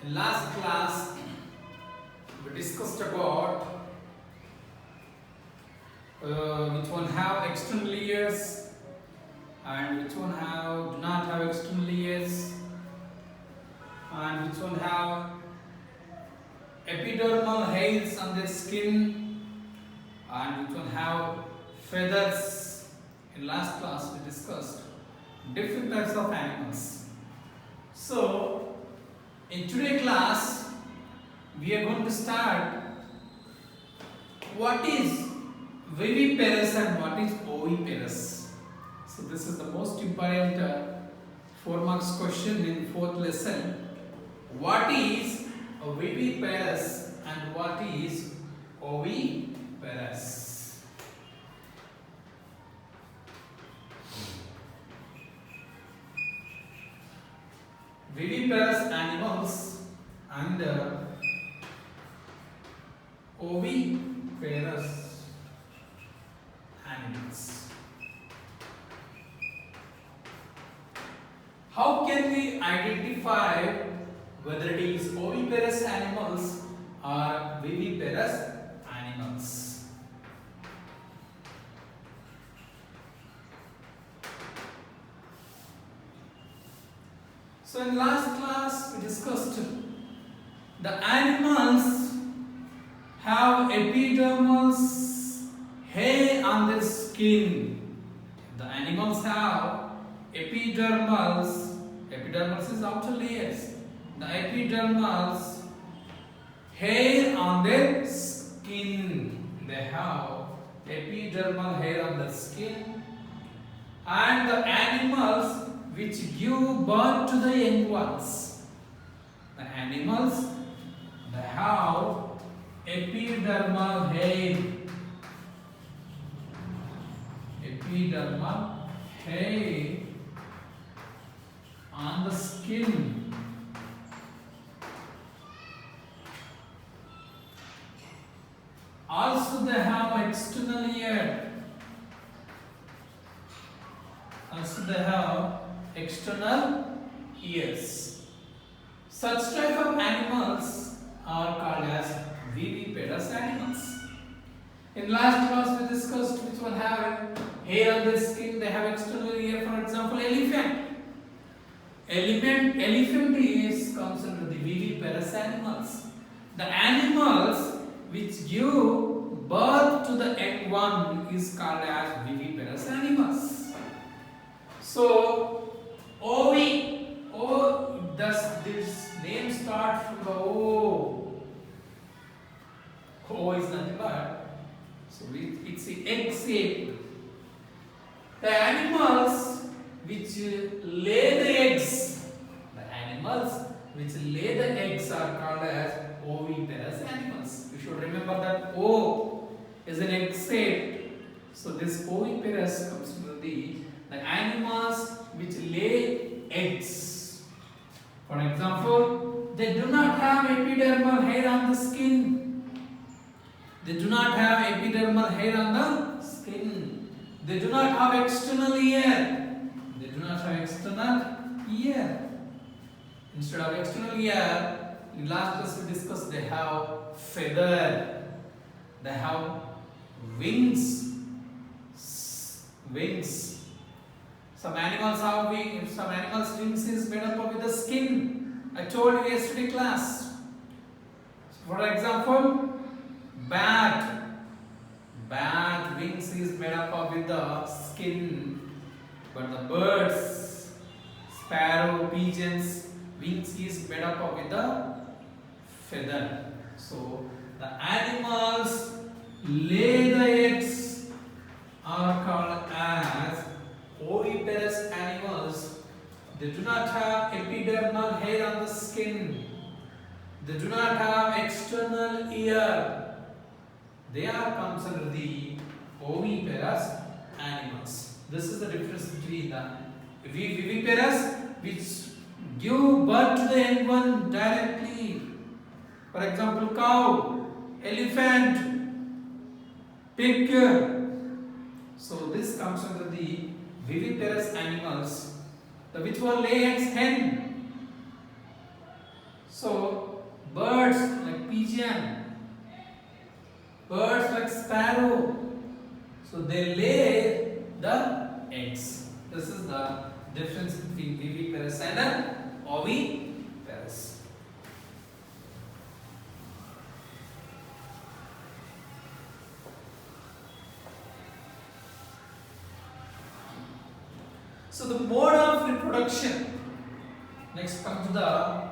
In last class, we discussed about which one have external layers and which one do not have external layers, and which one have epidermal hairs on their skin, and which one have feathers. In last class, we discussed different types of animals. So, in today's class, we are going to start what is viviparous and what is oviparous. So, this is the most important 4 marks question in 4th lesson. What is a viviparous and what is oviparous? Viviparous animals and oviparous animals. How can we identify whether it is oviparous animals or viviparous animals? So in last class we discussed the animals have epidermal hair on their skin. The animals have epidermals is outer layers. The epidermals hair on their skin. They have epidermal hair on their skin, and the animals which give birth to the young ones. The animals, they have epidermal hair. Epidermal hair on the skin. Also they have external ear. External ears. Such type of animals are called as viviparous animals. In last class we discussed which one have hair on their skin, they have external ear. For example, elephant. Elephant is comes under the viviparous animals. The animals which give birth to the young one is called as viviparous animals. So, thus this name starts from the O. O is nothing but, so it's the egg shape. The animals which lay the eggs, are called as oviparous animals. You should remember that O is an egg shape. So this oviparous comes from the animals which lay eggs. For example, they do not have epidermal hair on the skin. They do not have epidermal hair on the skin. They do not have external ear. They do not have external ear. Instead of external ear, in last class we discussed they have feather. They have wings. Some animals have wings. Some animals' wings is made up of the skin. I told you yesterday class. For example, bat wings is made up of the skin, but the birds, sparrow, pigeons, wings is made up of the feather. So the animals lay the eggs are called as oviparous animals. They do not have epidermal hair on the skin. They do not have external ear. They are considered the oviparous animals. This is the difference between the viviparous, which give birth to the young one directly. For example, cow, elephant, pig. So this comes under the viviparous animals. The which one lay eggs? Hen. So birds like pigeon, birds like sparrow, so they lay the eggs. This is the difference between viviparous and oviparous. So the mode of reproduction. Next come to the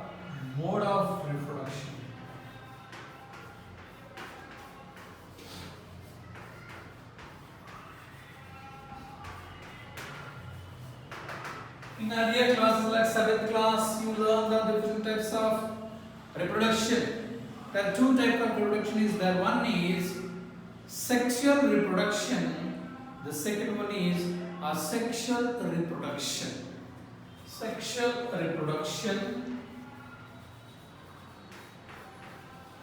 mode of reproduction. In earlier classes like 7th class, you learn the different types of reproduction. There are two types of reproduction is there. One is sexual reproduction. The second one is asexual reproduction. Sexual reproduction.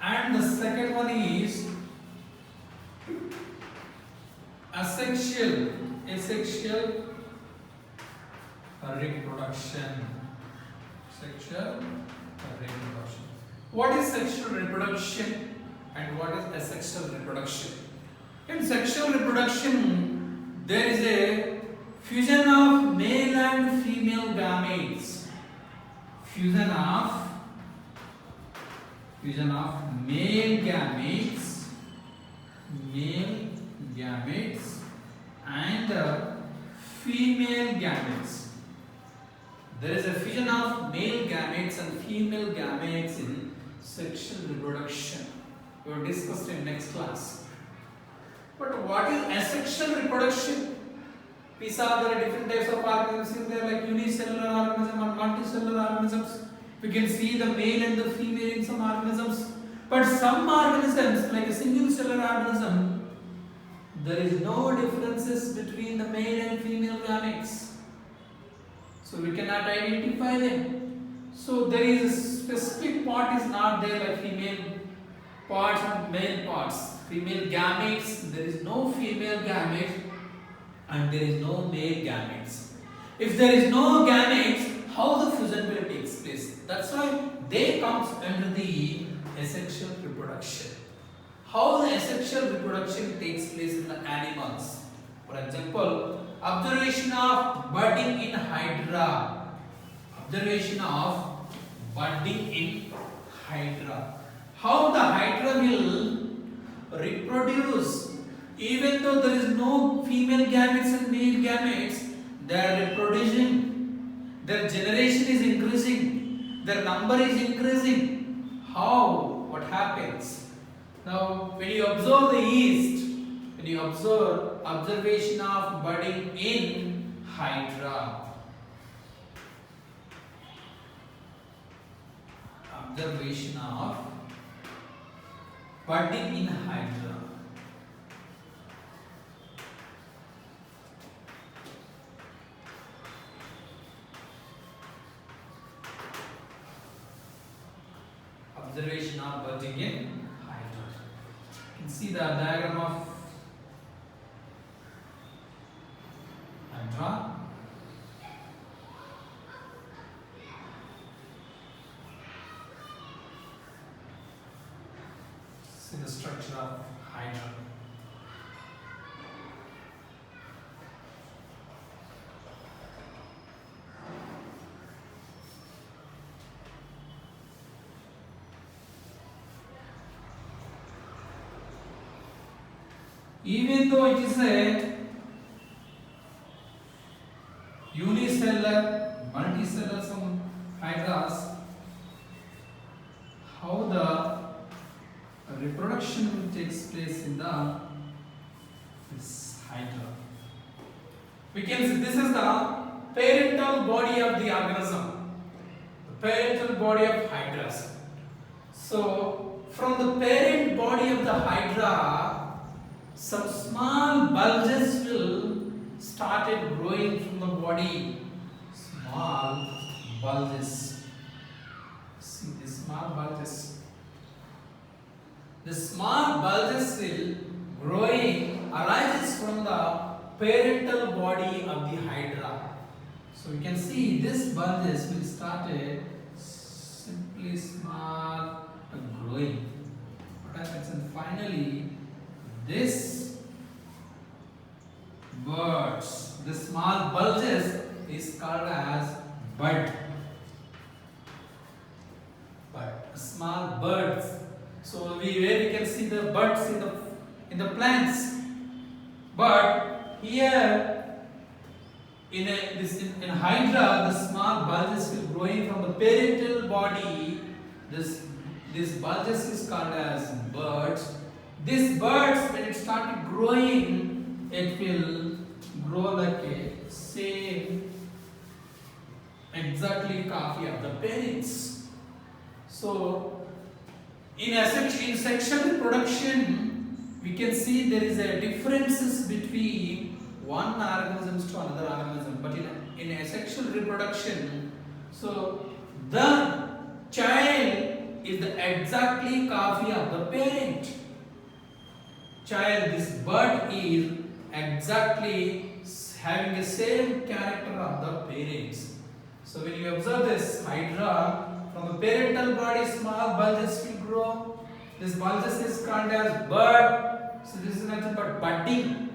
And the second one is asexual reproduction. Sexual reproduction. What is sexual reproduction and what is asexual reproduction? In sexual reproduction, there is a fusion of male and female gametes. Fusion of male gametes and female gametes. There is a fusion of male gametes and female gametes in sexual reproduction. We will discuss in next class. But what is asexual reproduction? We saw there are different types of organisms there, like unicellular organisms and multicellular organisms. We can see the male and the female in some organisms. But some organisms, like a single cellular organism, there is no differences between the male and female gametes. So we cannot identify them. So there is a specific part is not there, like female parts and male parts. Female gametes, there is no female gamete and there is no male gametes. If there is no gametes, how the fusion will take place? That's why they comes under the asexual reproduction. How the asexual reproduction takes place in the animals? For example, observation of budding in hydra. Observation of budding in hydra. How the hydra will reproduce, even though there is no female gametes and male gametes, they are reproducing. Their generation is increasing. Their number is increasing. How? What happens? Now, when you observe the yeast, when you observe observation of budding in hydra. Observation of budding in hydra. Observation of budding in hydra. You can see the diagram of hydra. See the structure of hydra. Even though it is a unicellular, multicellular some hydras, how the reproduction will take place in this hydra. We can see this is the parental body of the organism, the parental body of hydras. So from the parent body of the hydra, some small bulges will started growing from the body. Small bulges. See the small bulges. The small bulges will growing arises from the parental body of the hydra. So you can see this bulges will started simply small growing. What happens? And finally, this buds, the small bulges is called as bud. Bud, small buds. So where we can see the buds in the plants, but here in Hydra, the small bulges will growing from the parental body. This bulges is called as buds. This buds, when it started growing, it will grow like a same exactly copy of the parents. So in sexual reproduction, we can see there is a differences between one organisms to another organism, but in asexual reproduction, so the child is the exactly copy of the parent. Child, this bud is exactly having the same character of the parents. So when you observe this Hydra, from the parental body, small bulges will grow. This bulges is called as bud. So this is nothing but budding.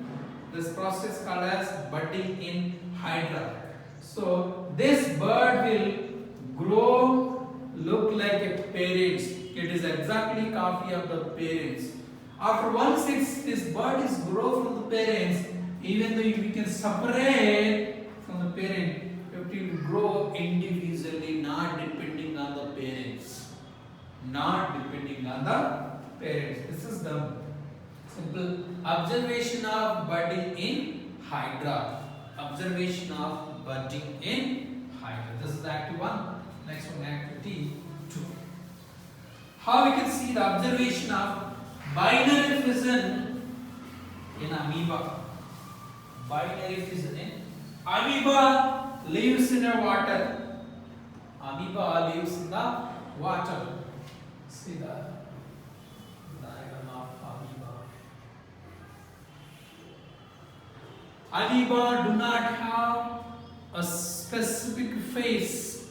This process called as budding in Hydra. So this bird will grow, look like a parent. It is exactly copy of the parents. After once this bird is grow from the parents, even though we can separate from the parent, it will grow individually, not depending on the parents. Not depending on the parents. This is the simple observation of budding in Hydra. Observation of budding in Hydra. This is active 1. Next one, activity 2. How we can see the observation of binary fission in amoeba. Binary fission in amoeba lives in the water. Amoeba lives in the water. See the diagram of amoeba. Amoeba do not have a specific face.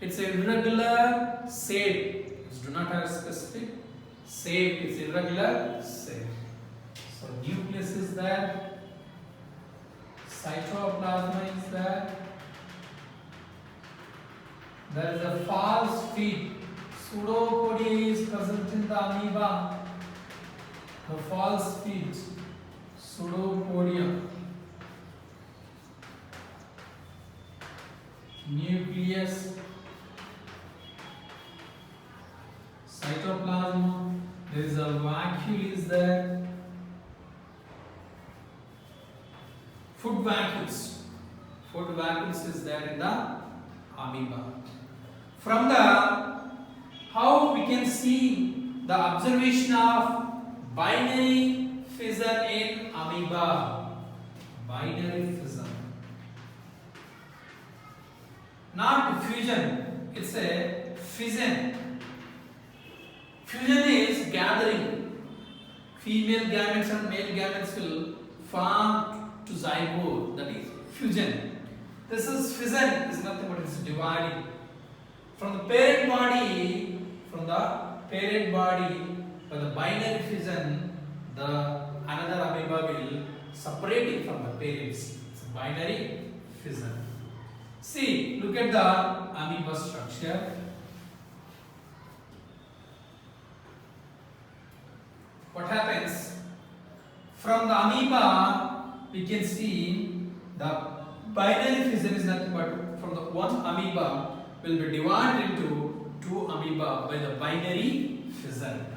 It's a irregular shape. It do not have a specific shape. It's irregular shape. So nucleus is there. Cytoplasma is there. There is a false feet. Pseudopodia is present in the amoeba. The false feet. Pseudopodia. Nucleus. Cytoplasma. There is a vacuole is there. Food vacuoles. Food vacuoles is there in the amoeba. From the how we can see the observation of binary fission in amoeba. Binary fission. Not fusion, it's a fission. Fusion is gathering. Female gametes and male gametes will form to zygote, that is fusion. This is fission, is nothing but it's dividing. From the parent body, by the binary fission, the another amoeba will separating from the parents. It's a binary fission. See, look at the amoeba structure. What happens? From the amoeba, we can see the binary fission is nothing but from the one amoeba will be divided into two amoeba by the binary fission.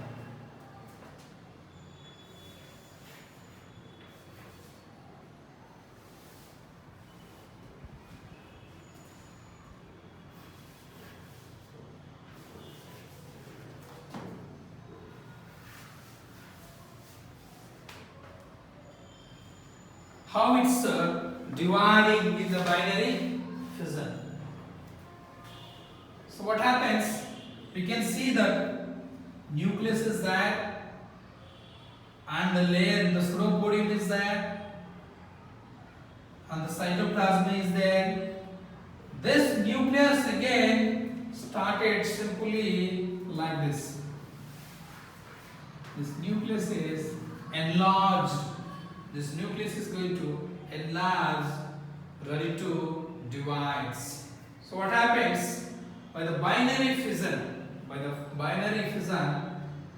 How it's dividing in the binary fission. So what happens? We can see that nucleus is there and the layer, the pseudopodium is there and the cytoplasma is there. This nucleus again started simply like this. This nucleus is enlarged. This nucleus is going to enlarge, ready to divide. So what happens? By the binary fission,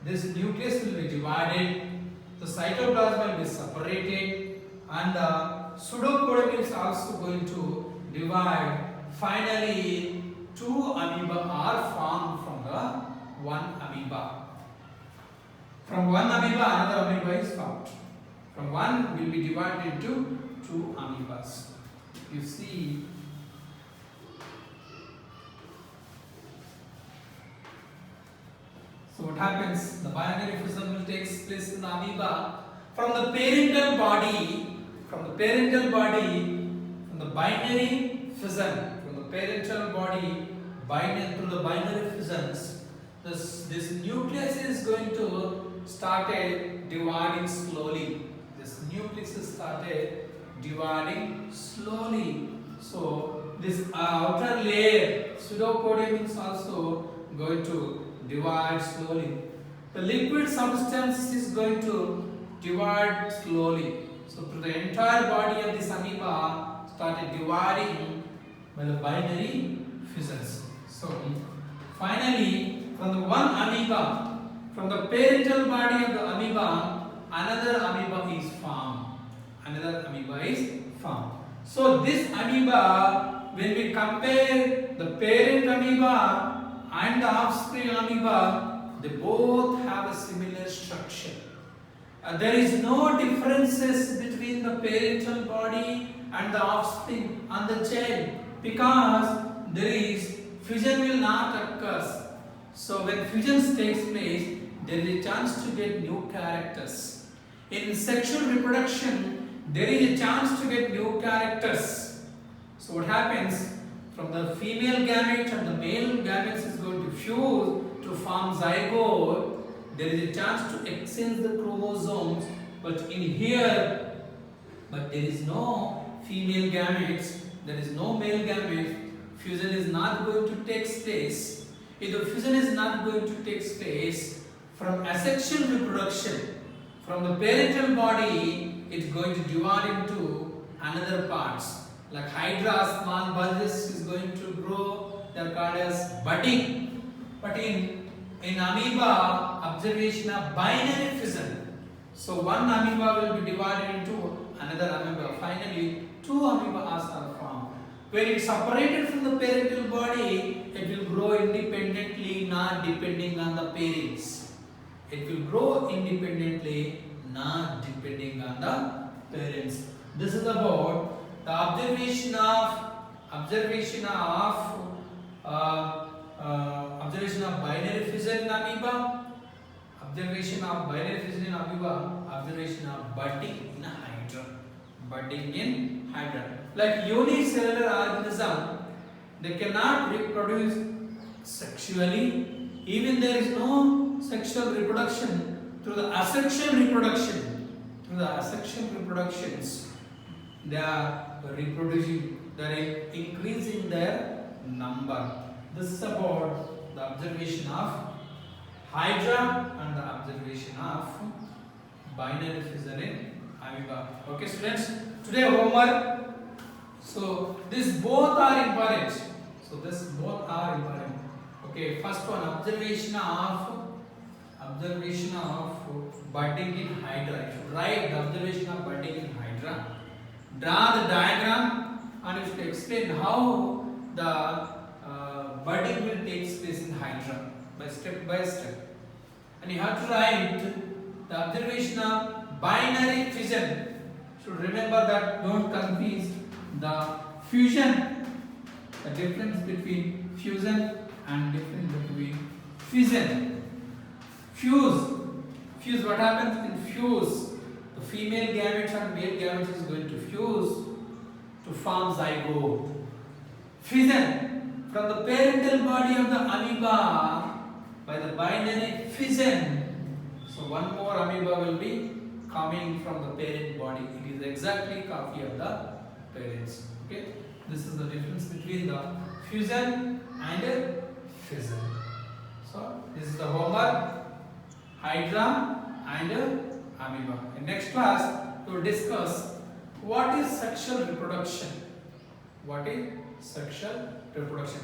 this nucleus will be divided, the cytoplasm will be separated, and the pseudopodia is also going to divide. Finally, two amoeba are formed from the one amoeba. From one amoeba, another amoeba is formed. From one will be divided into two amoebas. You see, so what happens? The binary fission will take place in the amoeba. From the parental body, from the binary fission, parental body through the binary fissions, this nucleus is going to started dividing slowly. This nucleus is started dividing slowly. So this outer layer, pseudopodium, is also going to divide slowly. The liquid substance is going to divide slowly. So through the entire body of this amoeba started dividing by the binary fissions. So finally, from the one amoeba, from the parental body of the amoeba, another amoeba is formed. So this amoeba, when we compare the parent amoeba and the offspring amoeba, they both have a similar structure. There is no differences between the parental body and the offspring and the child, because there is fission will not occur. So when fusion takes place, there is a chance to get new characters. In sexual reproduction, there is a chance to get new characters. So what happens? From the female gamete and the male gametes is going to fuse to form zygote. There is a chance to exchange the chromosomes, but in here, there is no female gametes, there is no male gametes. Fusion is not going to take place. If the fusion is not going to take place, from asexual reproduction, from the parental body, it's going to divide into another parts. Like hydra, small bulges is going to grow. They are called as budding. But in amoeba, observation of binary fission. So one amoeba will be divided into another amoeba. Finally, two amoebas are formed. When it's separated from the parental body, it will grow independently, not depending on the parents. It will grow independently, not depending on the parents. This is about the observation of binary fission in amoeba, observation of budding in hydra. Like unicellular organism, they cannot reproduce sexually. Even there is no sexual reproduction. Through the asexual reproductions, they are reproducing, they are increasing their number. This is about the observation of hydra and the observation of binary fission in amoeba. Okay, students, today homework. So these both are important. Okay, first one, observation of budding in hydra. You should write the observation of budding in hydra. Draw the diagram and you should explain how the budding will take place in hydra by step. And you have to write the observation of binary fission. You should remember that, don't confuse the fusion, the difference between fusion and difference between fission. Fuse, what happens in fuse? The female gametes and male gametes is going to fuse to form zygote. Fission, from the parental body of the amoeba by the binary fission. So one more amoeba will be coming from the parent body. It is exactly copy of the parents. Okay, this is the difference between the fusion and fission. So this is the homework, Hydra and amoeba. In next class we will discuss what is sexual reproduction. What is sexual reproduction?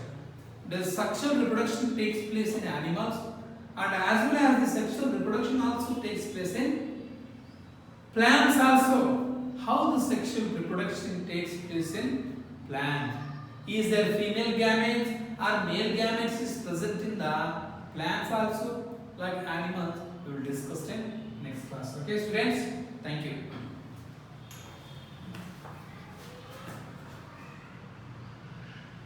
The sexual reproduction takes place in animals, and as well as the sexual reproduction also takes place in plants also. How the sexual reproduction takes place in plants? Is there female gametes or male gametes is present in the plants also, like animals? We will discuss in next class. Okay, students? Thank you.